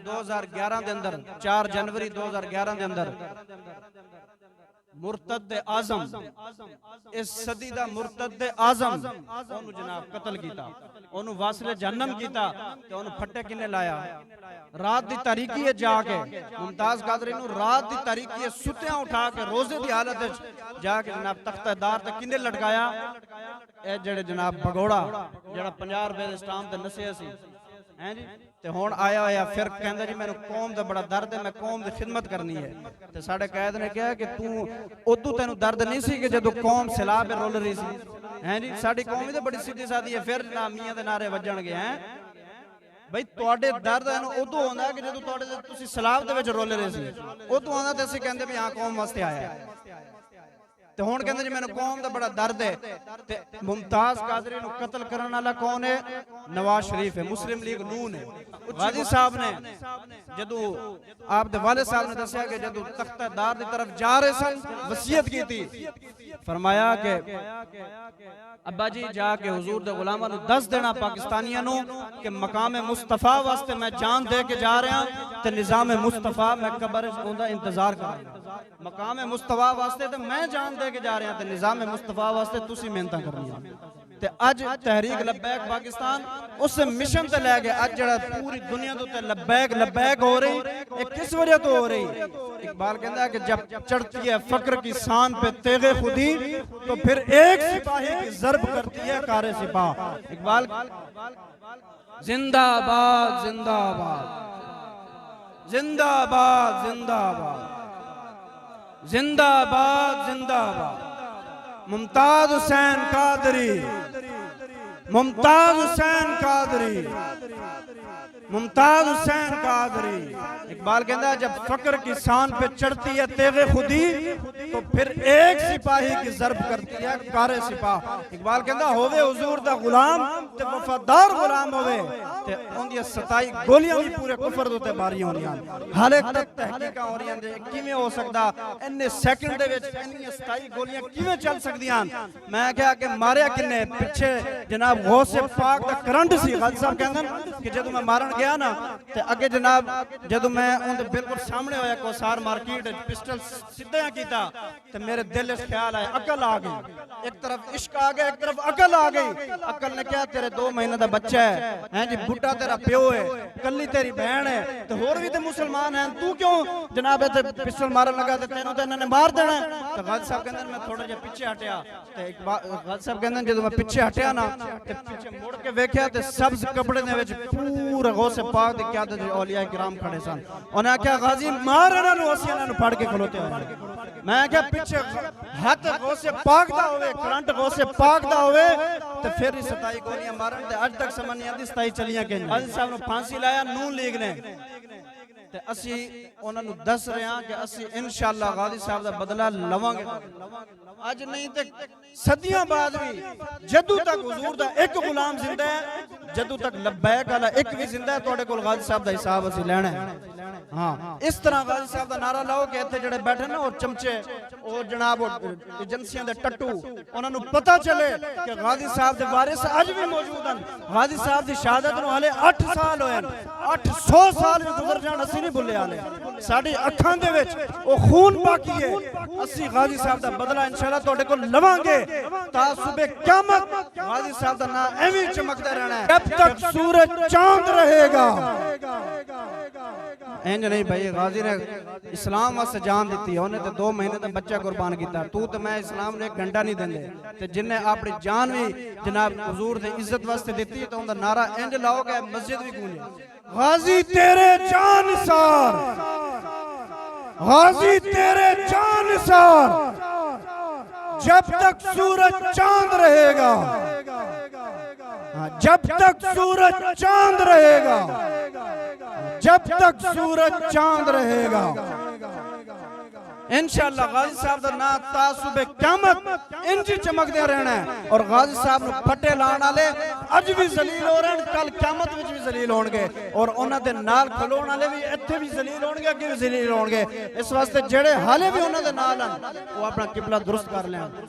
2011 के अंदर 4 जनवरी 2011 के अंदर मुर्तद आजम इस सदी का मुर्तद आजम ओनू जनाब कतल किया, ओनू वासले जहन्नम किया ते ओनू फट्टे किने लाया। रात दी तारीकी जाके मुमताज कादरी नू रात दी तारीकी सुत्या उठा के रोजे की हालत जाके जनाब तख्तेदार ते किने लटकाया। ए जेड़े जनाब भगोड़ा जेड़ा 50 रुपए दे स्टाम ते नसिया सी हैं जी, ते हुण आया होया फिर कहंदा जी मैनू कौम दा बड़ा दर्द है, मैं कौम दी खिदमत करनी है। ते साडे कैद ने कहा कि तू उदू तेनू दर्द नहीं सी कि जदों कौम सैलाब रोल रही सी हैं जी। साडी कौम भी तो बड़ी सीधी सादी है, फिर ना मियां दे नारे वजणगे हैं भाई तुहाडे दर्द है उदू होंदा कि जदों तुहाडे तुसी सैलाब दे विच रोल रहे सी, उदू आंदा ते असीं कहंदे भी हां कौम वास्ते आया है। ते हुण कहंदे जी मैनू कौम दा बड़ा दर्द है। ते मुमताज कादरी नू कत्ल करने वाला कौन है? नवाज शरीफ है, मुस्लिम लीग नून है। गाजी साहब ने जदों आप दे वाले साहब ने दस्सिया कि जदों तख्तेदार दी तरफ जा रहे सन वसीयत की थी, फरमाया कि अब्बा जी जाके हुजूर दे गुलामां नू दस देना पाकिस्तानियां नू कि मकाम मुस्तफा वास्ते मैं जान दे के जा रहा ते निजाम मुस्तफा मैं कब्र उंदा इंतजार कर रहा। मकाम मुस्तफा वास्ते ते मैं जान दे के जा रहा ते निजाम मुस्तफा वास्ते तुसी मेहनत करनी। ते अज तहरीक लब्बैक पाकिस्तान उस मिशन ते लै गए। अज जड़ा पूरी दुनिया दे उत्ते लब्बैक लब्बैक हो रही, ये किस वजह तो हो रही? इकबाल कहता है कि जब चढ़ती है फक्र की शान पे तेगे खुदी तो फिर एक सिपाही की ज़र्ब करती है कारे सिपाह। इकबाल जिंदाबाद जिंदाबाद जिंदाबाद जिंदाबाद जिंदाबाद जिंदाबाद। मुमताज हुसैन कादरी, मुमताज हुसैन कादरी, मुमताज हुसैन कादरी। इकबाल कहता है जब फक्र की शान पे चढ़ती है तेगे खुदी तो फिर एक सिपाही की ज़र्ब करती है कारे सिपाह। इकबाल कहता होवे हुजूर दा गुलाम ते वफादार गुलाम होवे ते उंदी 27 गोलियां भी पूरे कुफर दे उत्ते मारियां होंदियां। हाले तक तहकीकां हो रहीआं ने किवें हो सकदा इन्ने सेकंड दे विच इन्नियां 27 गोलियां किवें चल सकदियां। मैं कहा कि मारिया किन्ने? पिछे जनाब गौसे पाक दा करंट सी। गाजी साहब कहंदे कि जदों मैं मारन गया ना ते अगे जनाब जदों मैं उनदे बिल्कुल सामने होया कोसार मार्केट पिस्टल सीधा कीता ते मेरे दिल इच ख्याल आया अकल आ गई। एक तरफ इश्क आ गया, एक तरफ अकल आ गई। अकल ने कहा तेरे 2 महीने दा बच्चा है हैं जी, बुढ़ा तेरा प्यो है, कल्ली तेरी बहन है ते होर भी ते मुसलमान हैं, तू क्यों जनाब इत्थे पिस्टल मारन लगा ते तैनूं ते इन्हां ने मार देना। ते गाजी साहब कहंदे मैं थोड़ा जिहा पिछे हटिया ते गाजी साहब कहंदे जदों मैं पिछे हटिया ना ते पिछे मुड़ के वेख्या ते सब्ज कपड़े दे विच पूरा गौसे पाक दी क़यादत दे औलिया किराम खड़े सन। उन्हें आख्या गाजी मार इन्हां नूं, असीं इन्हां नूं फड़ के खलोते होए। मैं क्या पिछे हाथ गौसे पाक दा होवे, करंट गौसे पाक दा होवे ते फिर 27 गोलियां मारन ते अज तक समझ नहीं आती 27 चलियां कि गाजी साहब नूं फांसी लाया नून लीग ने ते असी उन्हां नूं दस रहे हां कि असी इंशाअल्लाह गाजी साहब दा बदला लवांगे। अज नहीं ते सदियां बाद भी जदों तक हुजूर दा एक गुलाम जिंदा है, जदों तक लब्बैक वाला एक भी जिंदा है, तुहाडे कोल गाजी साहब दा हिसाब असी लेना है। हाँ इस तरह गाजी साहब का नारा लाओ कि इत्थे जिहड़े बैठे ना और चमचे और जनाब एजेंसियां दे टट्टू उन्हां नूं पता चले कि गाजी साहब दे वारिस अज भी मौजूद हैं। गाजी साहब दी शहादत नूं हाले 8 साल होए, 800 साल भी गुजर जाण असीं नहीं भुल्ले। हाले साडी अखां दे विच ओ खून बाकी है। असीं गाजी साहब दा बदला इंशाअल्लाह तुहाडे कोल लवांगे ता सुबह क़यामत गाजी साहब दा नाम एवें चमकदा रहना है जब तक सूरज चांद रहेगा। इंज नहीं भाई, गाजी ने इस्लाम वास्ते जान दी, उन्हें तो 2 महीने का बच्चा कुर्बान किया। तू तो मैं इस्लाम ने 1 घंटा नहीं देंगे ते जिन्हें अपनी जान भी जनाब हुजूर की इज्जत वास्ते दी तो उनका नारा इंज लाओ कि मस्जिद भी गूंजे गाजी तेरे जानसार, गाजी तेरे जानसार, जब तक सूरज चांद रहेगा, जब तक सूरज चांद रहेगा, जब तक सूरज चांद रहेगा। इंशाअल्लाह गाजी साहब दा नाम ता सुबह क़यामत इंज चमकदे रहना है। और गाजी साहब नूं फटे लाण वाले अज भी जलील हो रहे हैं, कल क़यामत विच भी जलील होणगे और उन्हां दे नाल खलोण वाले भी इत्थे भी जलील होणगे, अगे भी जलील होणगे। इस वास्ते जेड़े हाले भी उन्हां दे नाल हन वो अपना किबला दुरुस्त कर लेण।